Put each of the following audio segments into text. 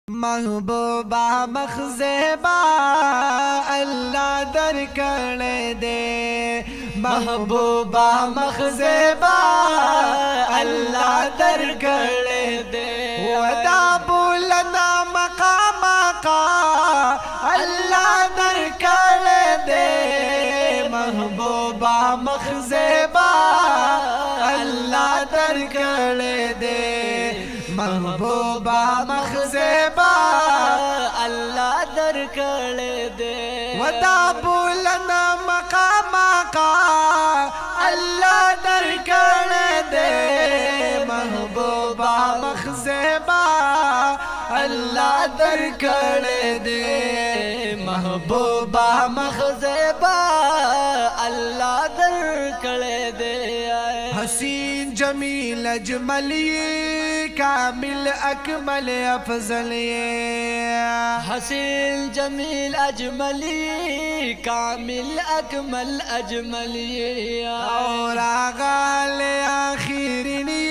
محبوبا مخزبا اللہ در کڑے دے محبوبا مخزبا اللہ در کڑے دے ودا بولنا مقام کا اللہ در کڑے دے محبوبا مخزبا اللہ در کڑے دے محبوبا مخزبا اللہ در کڑے دے ودا بولنا مقام کا اللہ در کڑے دے محبوبا مخزبا اللہ در کڑے دے محبوبا مخزبا اللہ در کڑے دے حسین جمیل اجملی کامل اکمل افضل حسین جمیل اجملی کامل اکمل اجملی اور آغال آخرینی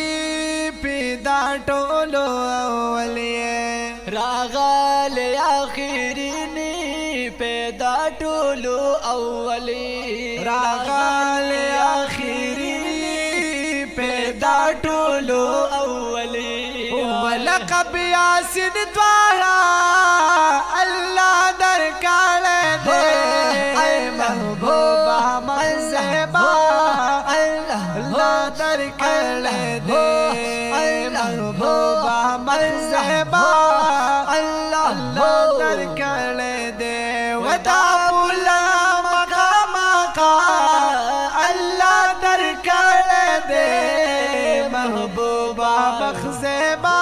پیدا ٹولو اولی راغال آخرینی پیدا ٹولو اولی راغال آخرینی پیدا ٹولو اولی ولقب یاسین دوارا اللہ در کڑے دے محبوبا مخزبا اللہ در کڑے دے محبوبا مخزبا اللہ در کڑے دے ودا بولا مقام کا اللہ در کڑے دے محبوبا مخزبا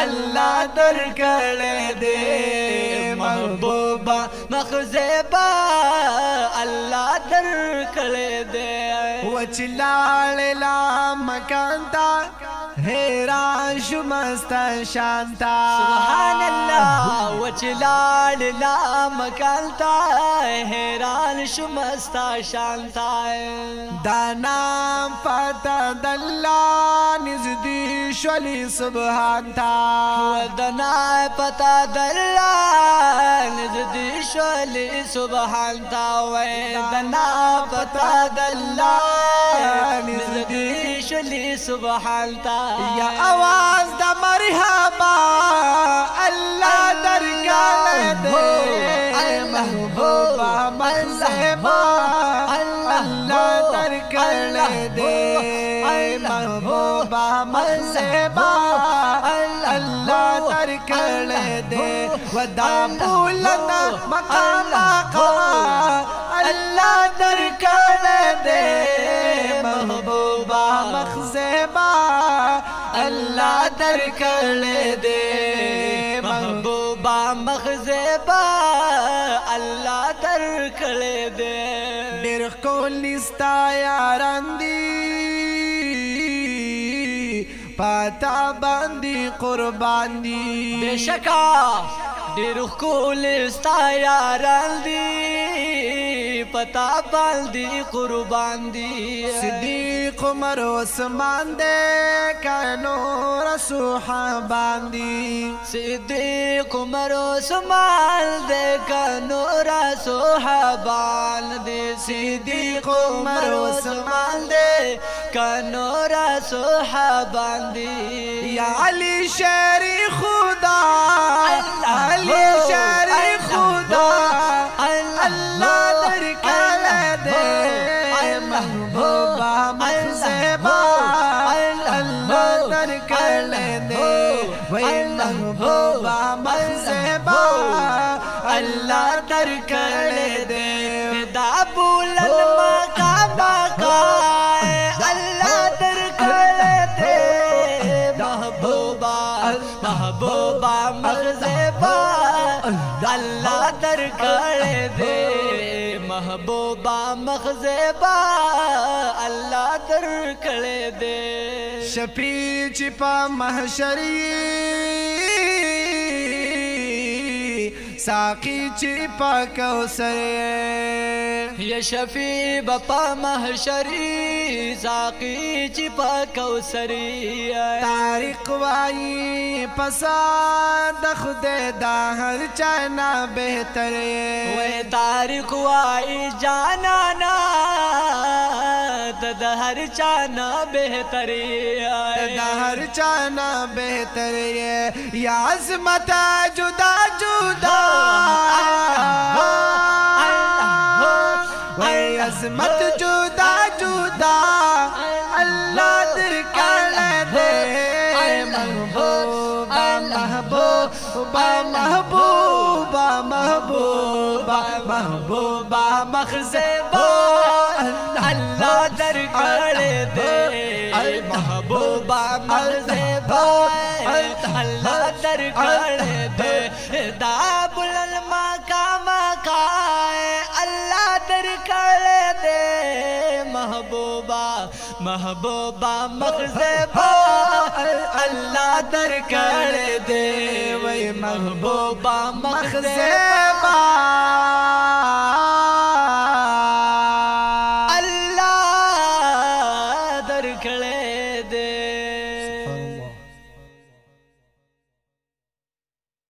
اللہ در کڑے دے محبوبا مخزبا اللہ در کڑے دے وچلاڑ لا مکانتا حیران شمستا شانتا سبحان اللہ وچلاڑ لا مکانتا حیران شمستا شانتا دانا پتا دلہ نزدی شولی سبحانتا دانا پتا دلہ نزدی شولی سبحانتا دانا پتا دلہ نزدی شولی سبحانتا یا آواز دا مرحبا اللہ در کڑے دے محبوبا مخزبا اللہ در کڑے دے محبوبا مخزبا اللہ در کڑے دے ودا بولنا مقام کا اللہ در کڑے دے محبوبا مخزبا اللہ در کڑے دے محبوبا مخزبا اللہ در کڑے دے ډېر ښکلي ستا یاران دي پتا باندې قربان دي بېشکه ډېر ښکلي ستا یاران دي پتا باندې قربان دي صدیق عمر عثمان دے کا نور صحابان دی صدیق عمر عثمان دے کا نور صحابان دی صدیق عمر عثمان دے کا نور صحابان دی یا علی شیری خدا علی شیری خدا اللہ در کڑے دے محبوبا مخزبا اللہ در کڑے دے وی محبوبا مخزبا اللہ در کڑے دے دا بولن مقام کا اللہ در کڑے دے محبوبا محبوبا مخزبا اللہ در کڑے دے محبوبا مخزبا اللہ در کڑے دے شفیع چپا محشری साकी ची पकौसर ये शफी बपा महशरी साकी ची पकौसरी तारिक वाई पसंद खुदे दाहर चाना बेहतर वे तारिक वाई जाना ना दहर चाना बेहतर दहर चाना बेहतर या अज़मत जुदा जुदा अज़मत जुदा जुदा अल्लाह दिल कर दे महबूबा महबूबा महबूबा महबूबा महबूबा मखज़बो अल्लाह दर कर दे महबूबा मखज़बो अल्लाह दर कर दे दाबुल मकाम अल्लाह दर कर दे महबूबा महबूबा मखज़बो अल्लाह दर कर दे वही महबूबा मखज़बा